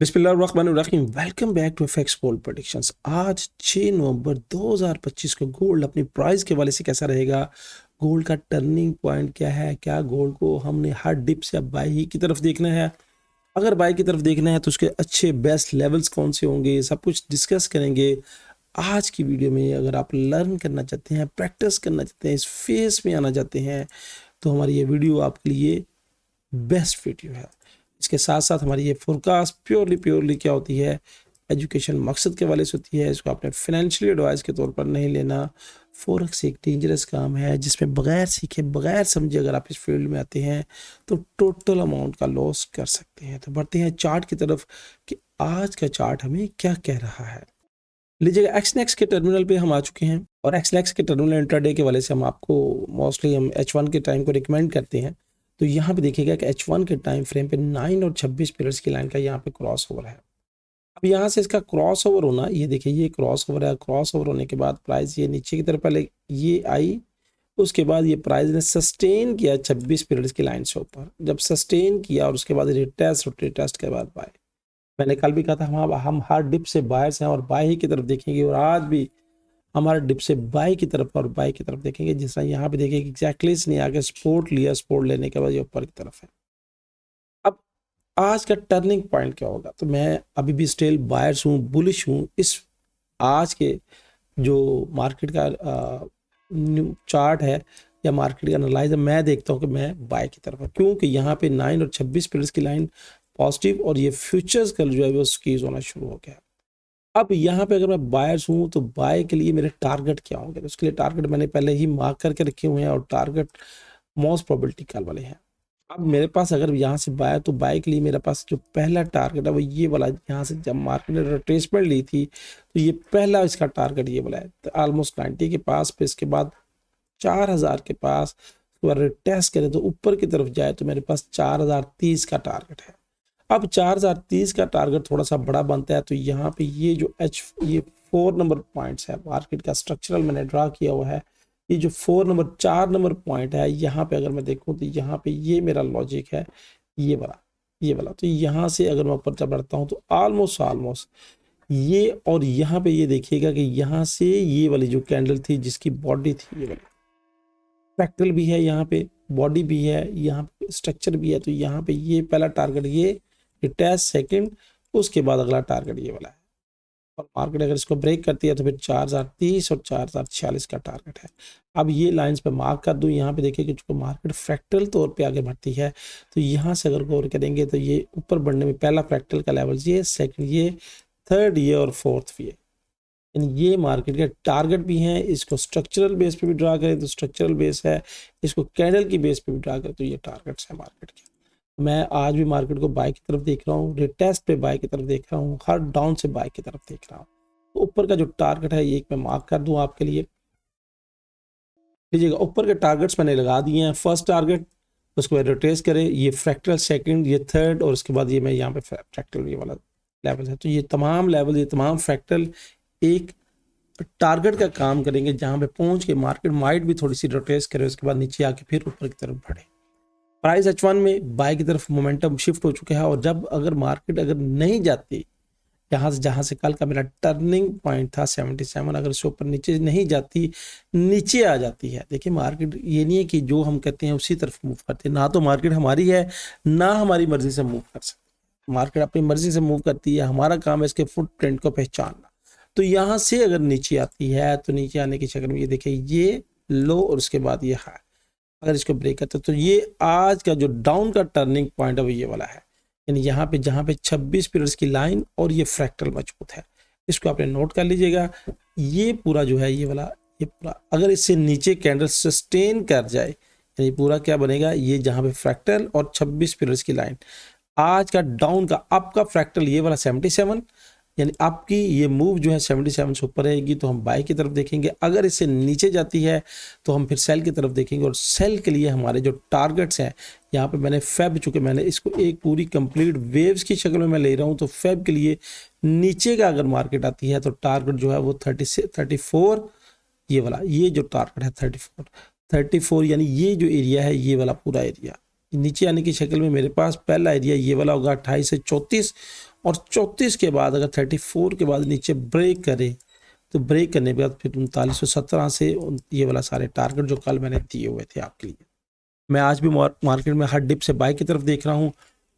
बिस्मिल्लाहिर्रहमानिर्रहीम। Welcome back to FX gold predictions. आज 6 नवंबर 2025 को गोल्ड अपनी प्राइस के वाले से कैसा रहेगा, गोल्ड का टर्निंग पॉइंट क्या है, क्या गोल्ड को हमने हर डिप से अब बाई की तरफ देखना है, अगर बाई की तरफ देखना है तो उसके अच्छे बेस्ट लेवल्स कौन से होंगे, सब कुछ डिस्कस करेंगे आज की वीडियो में। अगर आप लर्न करना चाहते हैं, प्रैक्टिस करना चाहते हैं, इस फेस में आना चाहते हैं तो हमारी ये वीडियो आपके लिए बेस्ट वीडियो है। इसके साथ साथ हमारी ये फोरकास्ट प्योरली क्या होती है, एजुकेशन मकसद के वाले से होती है। इसको आपने फाइनेंशियल एडवाइस के तौर पर नहीं लेना। फॉरेक्स एक डेंजरस काम है जिसमें बगैर सीखे बगैर समझे अगर आप इस फील्ड में आते हैं तो टोटल अमाउंट का लॉस कर सकते हैं। तो बढ़ते हैं चार्ट की तरफ कि आज का चार्ट हमें क्या कह रहा है। लीजिएगा, एक्सनेक्स के टर्मिनल पे हम आ चुके हैं और एक्सनेक्स के टर्मिनल इंट्राडे के वाले से हम आपको मोस्टली हम H1 के टाइम को रिकमेंड करते हैं। तो यहाँ पे देखिएगा कि H1 के टाइम फ्रेम पे 9 और 26 पीरियड्स की लाइन का यहाँ पे क्रॉस ओवर है। अब यहाँ से इसका क्रॉस ओवर होना, ये देखिए ये क्रॉस ओवर है। क्रॉस ओवर होने के बाद प्राइस ये नीचे की तरफ पहले ये आई, उसके बाद ये प्राइस ने सस्टेन किया 26 पीरियड्स की लाइन से ऊपर। जब सस्टेन किया और उसके बाद रिटेस्ट के बाद बाय। मैंने कल भी कहा था हम हर डिप से बायर्स हैं और बाय ही की तरफ देखेंगे, और आज भी हमारे डिप से बाय की तरफ और बाय की तरफ देखेंगे। जिस तरह यहाँ पे देखिए एग्जैक्टली इसने आगे सपोर्ट लिया, सपोर्ट लेने के बाद ये ऊपर की तरफ है। अब आज का टर्निंग पॉइंट क्या होगा, तो मैं अभी भी स्टिल बायर्स हूँ, बुलिश हूँ। इस आज के जो मार्केट का चार्ट है या मार्केट का एनालाइज, मैं देखता हूँ कि मैं बाय की तरफ हूँ, क्योंकि यहाँ पे 9 और 26 पीरियड्स की लाइन पॉजिटिव और ये फ्यूचर्स का जो है वो स्क्वीज होना शुरू हो गया। अब यहाँ पे अगर मैं बायर्स हूँ तो बाय के लिए मेरे टारगेट क्या होंगे, तो उसके लिए टारगेट मैंने पहले ही मार्क करके रखे हुए हैं और टारगेट मोस्ट प्रोबेबिलिटी कल वाले हैं। अब मेरे पास अगर यहाँ से बाय, तो बाय के लिए मेरे पास जो पहला टारगेट है वो ये वाला। यहाँ से जब मार्केट ने रिट्रेसमेंट ली थी तो ये पहला इसका टारगेट ये वाला है, तो ऑलमोस्ट 90 के पास। फिर इसके बाद 4000 के पास टेस्ट करें तो ऊपर की तरफ जाए तो मेरे पास 4030 का टारगेट है। अब 4030 का टारगेट थोड़ा सा बड़ा बनता है, तो यहाँ पे ये जो ये 4 नंबर पॉइंट्स है मार्केट का स्ट्रक्चरल मैंने ड्रा किया हुआ है। ये जो 4 नंबर पॉइंट है, यहाँ पे अगर मैं देखूँ तो यहाँ पे ये मेरा लॉजिक है, ये वाला। तो यहाँ से अगर मैं ऊपर बढ़ता हूँ तो ऑलमोस्ट ये, और यहाँ पे ये देखिएगा कि यहाँ से ये वाली जो कैंडल थी जिसकी बॉडी थी ये वाली, फ्रैक्टल भी है, यहाँ पे बॉडी भी है, यहाँ पे स्ट्रक्चर भी है। तो यहाँ पे ये पहला टारगेट ये टेस्ट सेकंड, उसके बाद अगला टारगेट ये वाला है। और मार्केट अगर इसको ब्रेक करती है तो फिर 4030 और 4046 का टारगेट है। अब ये लाइंस पे मार्क कर दूं, यहाँ पे देखिए कि जो मार्केट फ्रैक्टल तौर पे आगे बढ़ती है तो यहाँ से अगर गौर करेंगे तो ये ऊपर बढ़ने में पहला फ्रैक्टल का लेवल ये, सेकंड ये, थर्ड ये और फोर्थ ये, ये मार्केट के टारगेट भी हैं। इसको स्ट्रक्चरल बेस पे भी ड्रा करें तो स्ट्रक्चरल बेस है, इसको कैंडल की बेस पे भी ड्रा करें तो ये टारगेट्स हैं मार्केट के। मैं आज भी मार्केट को बाय की तरफ देख रहा हूँ, रिटेस्ट पे बाय की तरफ देख रहा हूँ, हर डाउन से बाय की तरफ देख रहा हूँ। तो ऊपर का जो टारगेट है ये एक मैं मार्क कर दूं आपके लिए। लीजिएगा, ऊपर के टारगेट्स मैंने लगा दिए हैं। फर्स्ट टारगेट, उसके बाद रिट्रेस करें, ये फ्रैक्टल सेकंड, ये थर्ड, और उसके बाद ये मैं यहाँ पे फ्रैक्टल ये वाला लेवल है। तो ये तमाम लेवल, ये तमाम फ्रैक्टल एक टारगेट का काम करेंगे, जहां पे पहुंच के मार्केट माइट भी थोड़ी सी रिट्रेस करे, उसके बाद नीचे आके फिर ऊपर की तरफ बढ़े। प्राइस H1 में बाय की तरफ मोमेंटम शिफ्ट हो चुका है, और जब अगर मार्केट अगर नहीं जाती यहाँ से, जहां से कल का मेरा टर्निंग पॉइंट था 77, अगर इससे ऊपर नीचे नहीं जाती, नीचे आ जाती है। देखिए मार्केट ये नहीं है कि जो हम कहते हैं उसी तरफ मूव करते हैं, ना तो मार्केट हमारी है ना हमारी मर्जी से मूव कर सकती। मार्केट अपनी मर्जी से मूव करती है, हमारा काम है इसके फुटप्रिंट को पहचानना। तो यहाँ से अगर नीचे आती है तो नीचे आने की शक्ल में ये देखिए ये लो और उसके बाद ये हाई, अगर इसको ब्रेक करते तो ये आज का जो डाउन का टर्निंग पॉइंट है वो ये वाला है। यानी यहाँ पे जहाँ पे 26 पीरियड्स की लाइन और ये फ्रैक्टल मजबूत है, इसको आपने नोट कर लीजिएगा। ये पूरा जो है ये वाला, ये पूरा अगर इससे नीचे कैंडल सस्टेन कर जाए, यानी पूरा क्या बनेगा, ये जहाँ पे फ्रैक्टल और 26 पीरियड्स की लाइन, आज का डाउन का अप का फ्रैक्टल ये वाला 77, यानी आपकी ये मूव जो है 77 से ऊपर रहेगी तो हम बाय की तरफ देखेंगे। अगर इससे नीचे जाती है तो हम फिर सेल की तरफ देखेंगे, और सेल के लिए हमारे जो टारगेट्स हैं, यहाँ पे मैंने फेब, चूंकि मैंने इसको एक पूरी कंप्लीट वेव्स की शक्ल में मैं ले रहा हूँ, तो फेब के लिए नीचे का अगर मार्केट आती है तो टारगेट जो है वो 34, ये वाला, ये जो टारगेट है 34, यानी ये जो एरिया है ये वाला पूरा एरिया, नीचे आने की शक्ल में मेरे पास पहला एरिया ये वाला होगा 28 से 34, और 34 के बाद अगर 34 के बाद नीचे ब्रेक करे तो ब्रेक करने के बाद फिर 3917 से ये वाला सारे टारगेट जो कल मैंने दिए हुए थे आपके लिए। मैं आज भी मार्केट में हर डिप से बाई की तरफ देख रहा हूँ।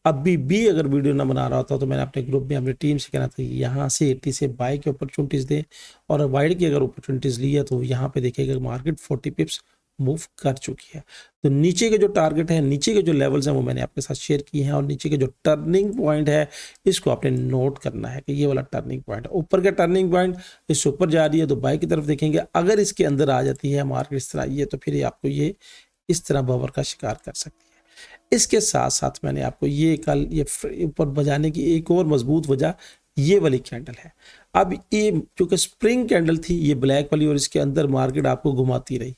अभी भी अगर वीडियो ना बना रहा होता तो मैंने अपने ग्रुप में अपनी टीम से कहना था कि यहाँ से 80 से बाई की अपॉर्चुनिटीज़ दें, और वाइड की अगर अपॉर्चुनिटीज़ ली है तो यहाँ पे देखिएगा मार्केट 40 पिप्स मूव कर चुकी है। तो नीचे के जो टारगेट है, नीचे के जो लेवल्स हैं वो मैंने आपके साथ शेयर किए हैं, और नीचे के जो टर्निंग पॉइंट है इसको आपने नोट करना है कि ये वाला टर्निंग पॉइंट है। ऊपर का टर्निंग पॉइंट इससे ऊपर जा रही है तो बाई की तरफ देखेंगे, अगर इसके अंदर आ जाती है मार्केट इस तरह ये, तो फिर आपको ये इस तरह बवर का शिकार कर सकती है। इसके साथ साथ मैंने आपको ये कल ये ऊपर बजाने की एक और मजबूत वजह ये वाली कैंडल है। अब ये क्योंकि स्प्रिंग कैंडल थी ये ब्लैक वाली, और इसके अंदर मार्केट आपको घुमाती रही,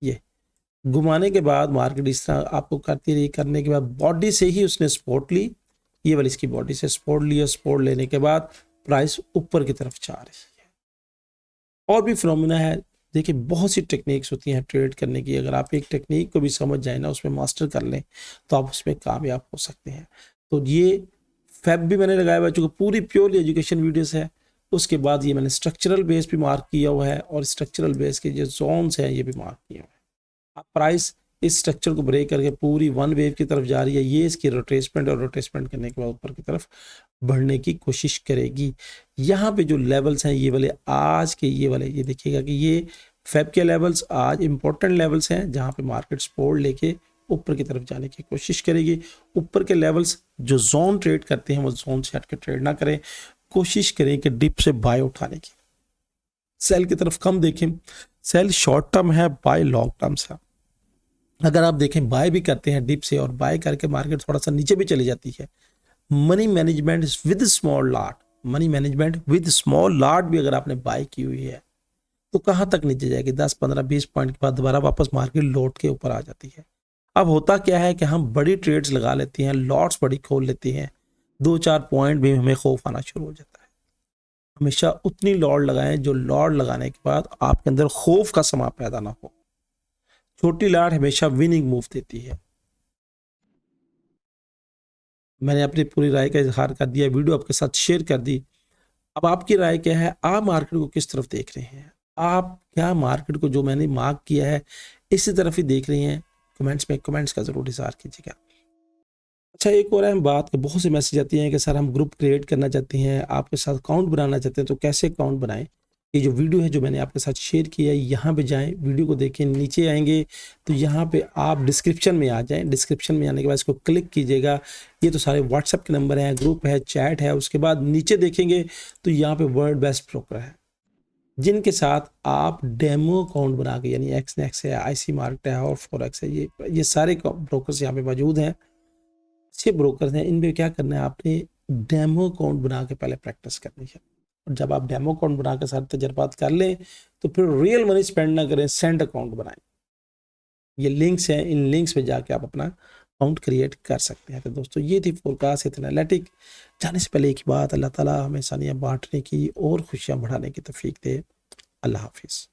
ये घुमाने के बाद मार्केट इस तरह आपको करती रही, करने के बाद बॉडी से ही उसने सपोर्ट ली, ये वाली इसकी बॉडी से सपोर्ट लिया, सपोर्ट लेने के बाद प्राइस ऊपर की तरफ जा रही है। और भी फिनोमिना है, देखिए बहुत सी टेक्निक्स होती हैं ट्रेड करने की, अगर आप एक टेक्निक को भी समझ जाए ना, उसमें मास्टर कर लें तो आप उसमें कामयाब हो सकते हैं। तो ये फैब भी मैंने लगाया हुआ है चूँकि पूरी प्योरली एजुकेशन वीडियोस है। उसके बाद ये मैंने स्ट्रक्चरल बेस भी मार्क किया हुआ है, और स्ट्रक्चरल बेस के जो जोन्स हैं ये भी मार्क किए हुए हैं। अब प्राइस इस स्ट्रक्चर को ब्रेक करके पूरी वन वेव की तरफ जा रही है, ये इसकी रोटेसमेंट, और रोटेसमेंट करने के बाद ऊपर की तरफ बढ़ने की कोशिश करेगी। यहाँ पे जो लेवल्स हैं ये वाले आज के, ये वाले ये देखिएगा कि ये फेब के लेवल्स आज इंपॉर्टेंट लेवल्स हैं, जहाँ पे मार्केट सपोर्ट लेके ऊपर की तरफ जाने की कोशिश करेगी। ऊपर के लेवल्स जो जोन ट्रेड करते हैं वो जोन से हट के ट्रेड ना करें, कोशिश करें कि डिप से बाय उठाने की। सेल की तरफ कम देखें, सेल शॉर्ट टर्म है, बाय लॉन्ग टर्म है। अगर आप देखें बाय भी करते हैं डिप से, और बाय करके मार्केट थोड़ा सा नीचे भी चली जाती है, money management with small lot, money management with small lot भी अगर आपने बाय की हुई है तो कहाँ तक नीचे जाएगी, 10 15 20 पॉइंट के बाद दोबारा वापस मार्केट लौट के ऊपर आ जाती है। अब होता क्या है कि हम बड़ी ट्रेड्स लगा लेते हैं, लॉट्स बड़ी खोल लेते हैं, 2-4 पॉइंट भी हमें खौफ आना शुरू हो जाता है। हमेशा उतनी लॉट लगाएं जो लॉट लगाने के बाद आपके अंदर खौफ का समा पैदा ना हो। छोटी लॉट हमेशा विनिंग मूव देती है। मैंने अपनी पूरी राय का इजहार कर दिया, वीडियो आपके साथ शेयर कर दी। अब आपकी राय क्या है, आप मार्केट को किस तरफ देख रहे हैं, आप क्या मार्केट को जो मैंने मार्क किया है इसी तरफ ही देख रहे हैं, कमेंट्स में कमेंट्स का जरूर इजहार कीजिएगा। अच्छा एक और अहम बात, बहुत से मैसेज आती हैं कि सर हम ग्रुप क्रिएट करना चाहते हैं, आपके साथ अकाउंट बनाना चाहते हैं, तो कैसे अकाउंट बनाएं। ये जो वीडियो है जो मैंने आपके साथ शेयर किया है, यहाँ पे जाएं, वीडियो को देखें, नीचे आएंगे तो यहाँ पे आप डिस्क्रिप्शन में आ जाएं, डिस्क्रिप्शन में आने के बाद इसको क्लिक कीजिएगा। ये तो सारे व्हाट्सएप के नंबर हैं, ग्रुप है, चैट है। उसके बाद नीचे देखेंगे तो यहाँ पे वर्ल्ड बेस्ट ब्रोकर है, जिनके साथ आप डेमो अकाउंट बना के, यानी एक्सनेक्स है, आईसी मार्केट है और फॉरेक्स है, ये सारे ब्रोकर्स यहाँ पे मौजूद हैं, अच्छे ब्रोकर्स हैं। इनमें क्या करना है, आपने डेमो अकाउंट बना के पहले प्रैक्टिस करनी है, और जब आप डेमो अकाउंट बना के सारे तजर्बात कर लें तो फिर रियल मनी स्पेंड ना करें, सेंड अकाउंट बनाएं। ये लिंक्स हैं, इन लिंक्स पे जाके आप अपना अकाउंट क्रिएट कर सकते हैं। तो दोस्तों ये थी फोरकास्ट एनालिटिक। जाने से पहले एक बात, अल्लाह ताला हमें आसानियाँ बांटने की और खुशियाँ बढ़ाने की तौफीक दे। अल्लाह हाफिज़।